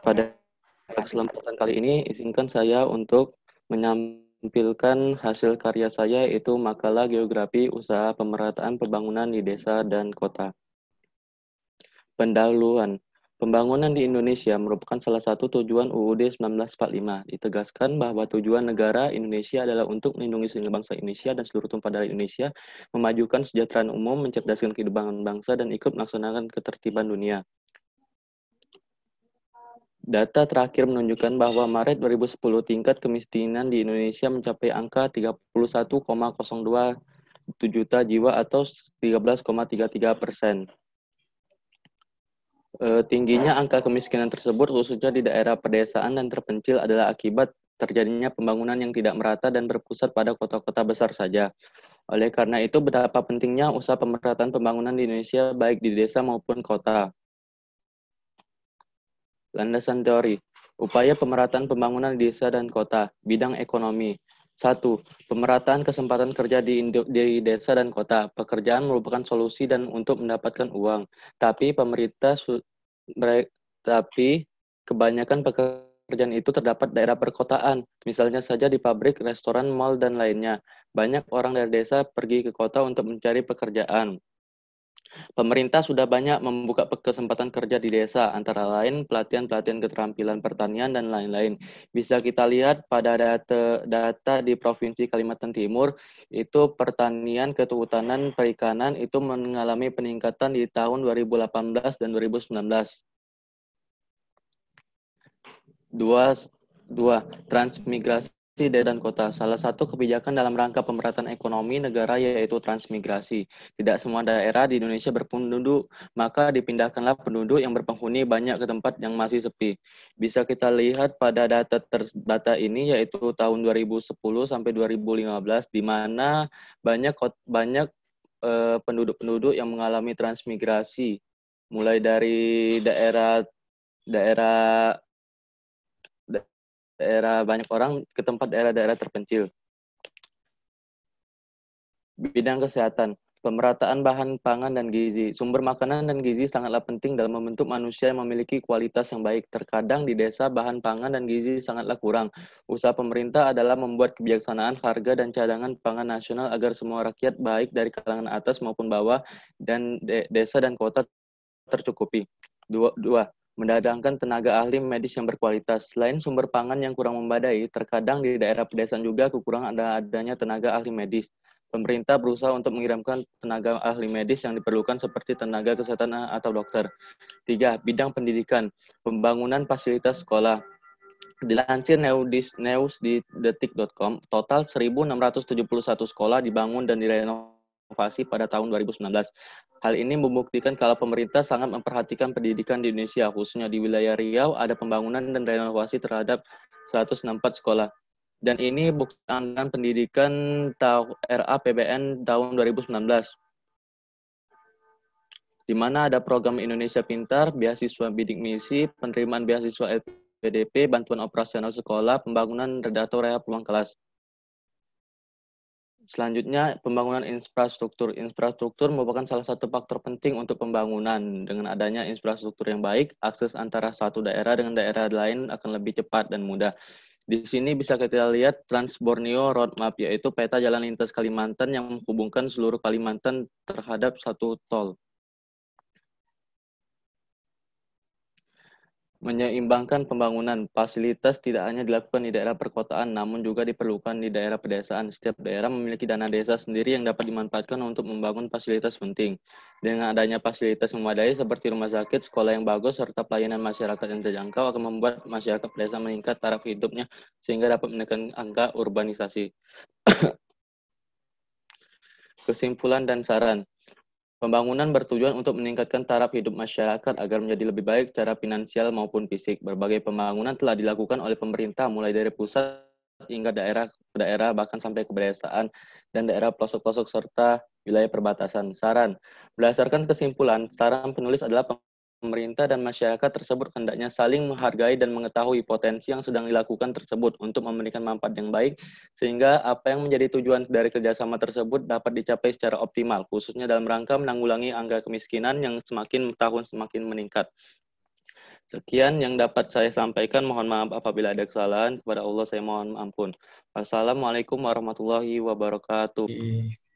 Pada kesempatan kali ini, izinkan saya untuk menampilkan hasil karya saya, yaitu makalah geografi usaha pemerataan pembangunan di desa dan kota. Pendahuluan. Pembangunan di Indonesia merupakan salah satu tujuan UUD 1945. Ditegaskan bahwa tujuan negara Indonesia adalah untuk melindungi segenap bangsa Indonesia dan seluruh tumpah darah Indonesia, memajukan kesejahteraan umum, mencerdaskan kehidupan bangsa, dan ikut melaksanakan ketertiban dunia. Data terakhir menunjukkan bahwa Maret 2010 tingkat kemiskinan di Indonesia mencapai angka 31,02 juta jiwa atau 13,33%. Tingginya angka kemiskinan tersebut khususnya di daerah pedesaan dan terpencil adalah akibat terjadinya pembangunan yang tidak merata dan berpusat pada kota-kota besar saja. Oleh karena itu, betapa pentingnya usaha pemerataan pembangunan di Indonesia baik di desa maupun kota. Landasan teori. Upaya pemerataan pembangunan di desa dan kota. Bidang ekonomi. 1. Pemerataan kesempatan kerja di desa dan kota. Pekerjaan merupakan solusi dan untuk mendapatkan uang. Tapi kebanyakan pekerjaan itu terdapat daerah perkotaan. Misalnya saja di pabrik, restoran, mal, dan lainnya. Banyak orang dari desa pergi ke kota untuk mencari pekerjaan. Pemerintah sudah banyak membuka kesempatan kerja di desa, antara lain pelatihan-pelatihan keterampilan pertanian dan lain-lain. Bisa kita lihat pada data di Provinsi Kalimantan Timur, itu pertanian, kehutanan, perikanan itu mengalami peningkatan di tahun 2018 dan 2019. Dua, transmigrasi desa dan kota. Salah satu kebijakan dalam rangka pemerataan ekonomi negara yaitu transmigrasi. Tidak semua daerah di Indonesia berpenduduk, maka dipindahkanlah penduduk yang berpenghuni banyak ke tempat yang masih sepi. Bisa kita lihat pada data ini yaitu tahun 2010 sampai 2015 di mana banyak penduduk-penduduk yang mengalami transmigrasi mulai dari daerah banyak orang ke tempat daerah-daerah terpencil. Bidang kesehatan, pemerataan bahan pangan dan gizi. Sumber makanan dan gizi sangatlah penting dalam membentuk manusia yang memiliki kualitas yang baik. Terkadang di desa bahan pangan dan gizi sangatlah kurang. Usaha pemerintah adalah membuat kebijaksanaan harga dan cadangan pangan nasional agar semua rakyat baik dari kalangan atas maupun bawah dan desa dan kota tercukupi. Dua, mendatangkan tenaga ahli medis yang berkualitas. Selain sumber pangan yang kurang memadai, terkadang di daerah pedesaan juga kekurangan adanya tenaga ahli medis. Pemerintah berusaha untuk mengirimkan tenaga ahli medis yang diperlukan seperti tenaga kesehatan atau dokter. 3. Bidang pendidikan, pembangunan fasilitas sekolah. Dilansir News di detik.com, total 1.671 sekolah dibangun dan direnovasi pada tahun 2019. Hal ini membuktikan kalau pemerintah sangat memperhatikan pendidikan di Indonesia, khususnya di wilayah Riau ada pembangunan dan renovasi terhadap 164 sekolah. Dan ini bukti anggaran pendidikan RAPBN tahun 2019, di mana ada program Indonesia Pintar, beasiswa bidik misi, penerimaan beasiswa LPDP, bantuan operasional sekolah, pembangunan atau rehab ruang kelas. Selanjutnya, pembangunan infrastruktur. Infrastruktur merupakan salah satu faktor penting untuk pembangunan. Dengan adanya infrastruktur yang baik, akses antara satu daerah dengan daerah lain akan lebih cepat dan mudah. Di sini bisa kita lihat Trans Borneo Roadmap, yaitu peta jalan lintas Kalimantan yang menghubungkan seluruh Kalimantan terhadap satu tol. Menyeimbangkan pembangunan. Fasilitas tidak hanya dilakukan di daerah perkotaan, namun juga diperlukan di daerah pedesaan. Setiap daerah memiliki dana desa sendiri yang dapat dimanfaatkan untuk membangun fasilitas penting. Dengan adanya fasilitas memadai seperti rumah sakit, sekolah yang bagus, serta pelayanan masyarakat yang terjangkau akan membuat masyarakat pedesaan meningkat taraf hidupnya sehingga dapat menekan angka urbanisasi. Kesimpulan dan saran. Pembangunan bertujuan untuk meningkatkan taraf hidup masyarakat agar menjadi lebih baik secara finansial maupun fisik. Berbagai pembangunan telah dilakukan oleh pemerintah, mulai dari pusat hingga daerah bahkan sampai ke pedesaan dan daerah pelosok-pelosok serta wilayah perbatasan. Saran. Berdasarkan kesimpulan, saran penulis adalah pemerintah dan masyarakat tersebut hendaknya saling menghargai dan mengetahui potensi yang sedang dilakukan tersebut untuk memberikan manfaat yang baik, sehingga apa yang menjadi tujuan dari kerjasama tersebut dapat dicapai secara optimal, khususnya dalam rangka menanggulangi angka kemiskinan yang semakin tahun semakin meningkat. Sekian yang dapat saya sampaikan. Mohon maaf apabila ada kesalahan. Kepada Allah saya mohon ampun. Wassalamualaikum warahmatullahi wabarakatuh. Oke.